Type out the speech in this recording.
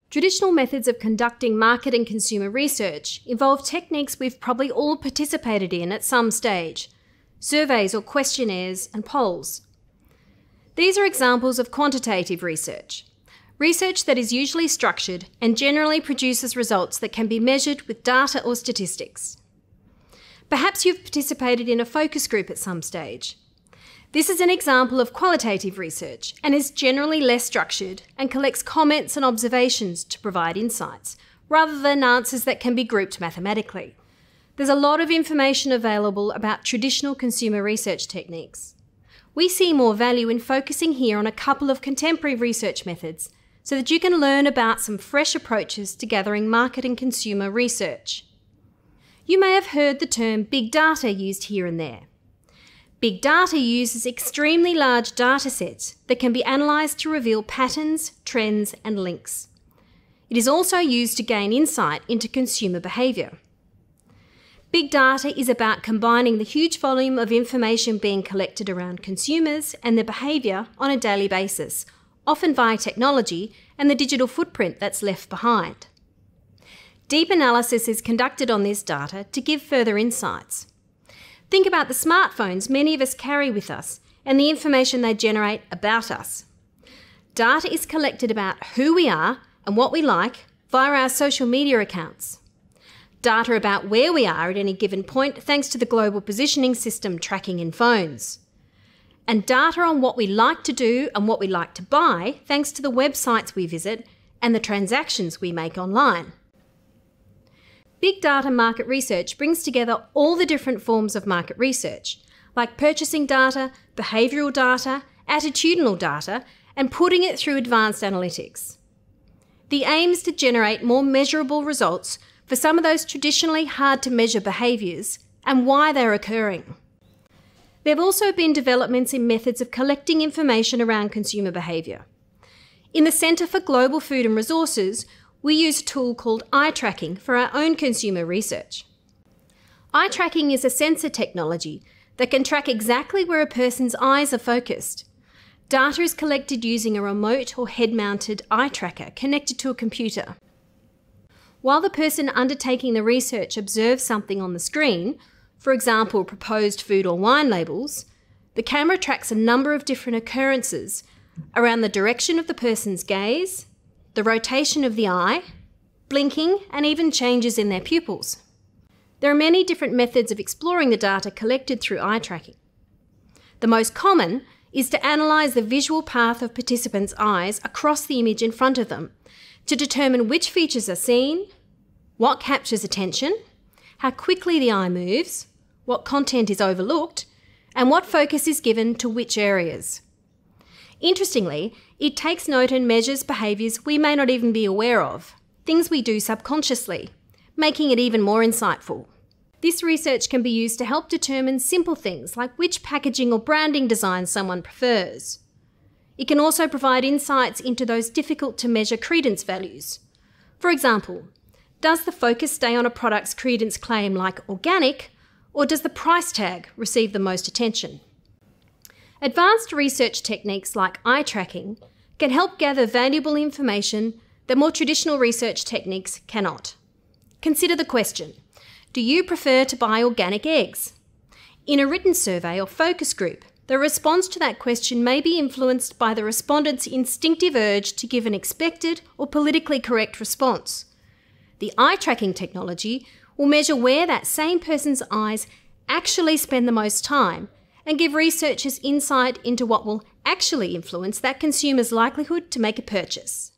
Traditional methods of conducting market and consumer research involve techniques we've probably all participated in at some stage: surveys or questionnaires and polls. These are examples of quantitative research that is usually structured and generally produces results that can be measured with data or statistics. Perhaps you've participated in a focus group at some stage. This is an example of qualitative research and is generally less structured and collects comments and observations to provide insights, rather than answers that can be grouped mathematically. There's a lot of information available about traditional consumer research techniques. We see more value in focusing here on a couple of contemporary research methods so that you can learn about some fresh approaches to gathering market and consumer research. You may have heard the term big data used here and there. Big data uses extremely large data sets that can be analysed to reveal patterns, trends, and links. It is also used to gain insight into consumer behaviour. Big data is about combining the huge volume of information being collected around consumers and their behaviour on a daily basis, often via technology and the digital footprint that's left behind. Deep analysis is conducted on this data to give further insights. Think about the smartphones many of us carry with us and the information they generate about us. Data is collected about who we are and what we like via our social media accounts. Data about where we are at any given point thanks to the global positioning system tracking in phones. And data on what we like to do and what we like to buy thanks to the websites we visit and the transactions we make online. Big data market research brings together all the different forms of market research, like purchasing data, behavioural data, attitudinal data, and putting it through advanced analytics. The aim is to generate more measurable results for some of those traditionally hard to measure behaviours and why they're occurring. There have also been developments in methods of collecting information around consumer behaviour. In the Centre for Global Food and Resources, we use a tool called eye tracking for our own consumer research. Eye tracking is a sensor technology that can track exactly where a person's eyes are focused. Data is collected using a remote or head-mounted eye tracker connected to a computer. While the person undertaking the research observes something on the screen, for example, proposed food or wine labels, the camera tracks a number of different occurrences around the direction of the person's gaze, the rotation of the eye, blinking, and even changes in their pupils. There are many different methods of exploring the data collected through eye tracking. The most common is to analyse the visual path of participants' eyes across the image in front of them to determine which features are seen, what captures attention, how quickly the eye moves, what content is overlooked, and what focus is given to which areas. Interestingly, it takes note and measures behaviours we may not even be aware of, things we do subconsciously, making it even more insightful. This research can be used to help determine simple things like which packaging or branding design someone prefers. It can also provide insights into those difficult to measure credence values. For example, does the focus stay on a product's credence claim like organic, or does the price tag receive the most attention? Advanced research techniques like eye tracking can help gather valuable information that more traditional research techniques cannot. Consider the question: do you prefer to buy organic eggs? In a written survey or focus group, the response to that question may be influenced by the respondent's instinctive urge to give an expected or politically correct response. The eye tracking technology will measure where that same person's eyes actually spend the most time and give researchers insight into what will actually influence that consumer's likelihood to make a purchase.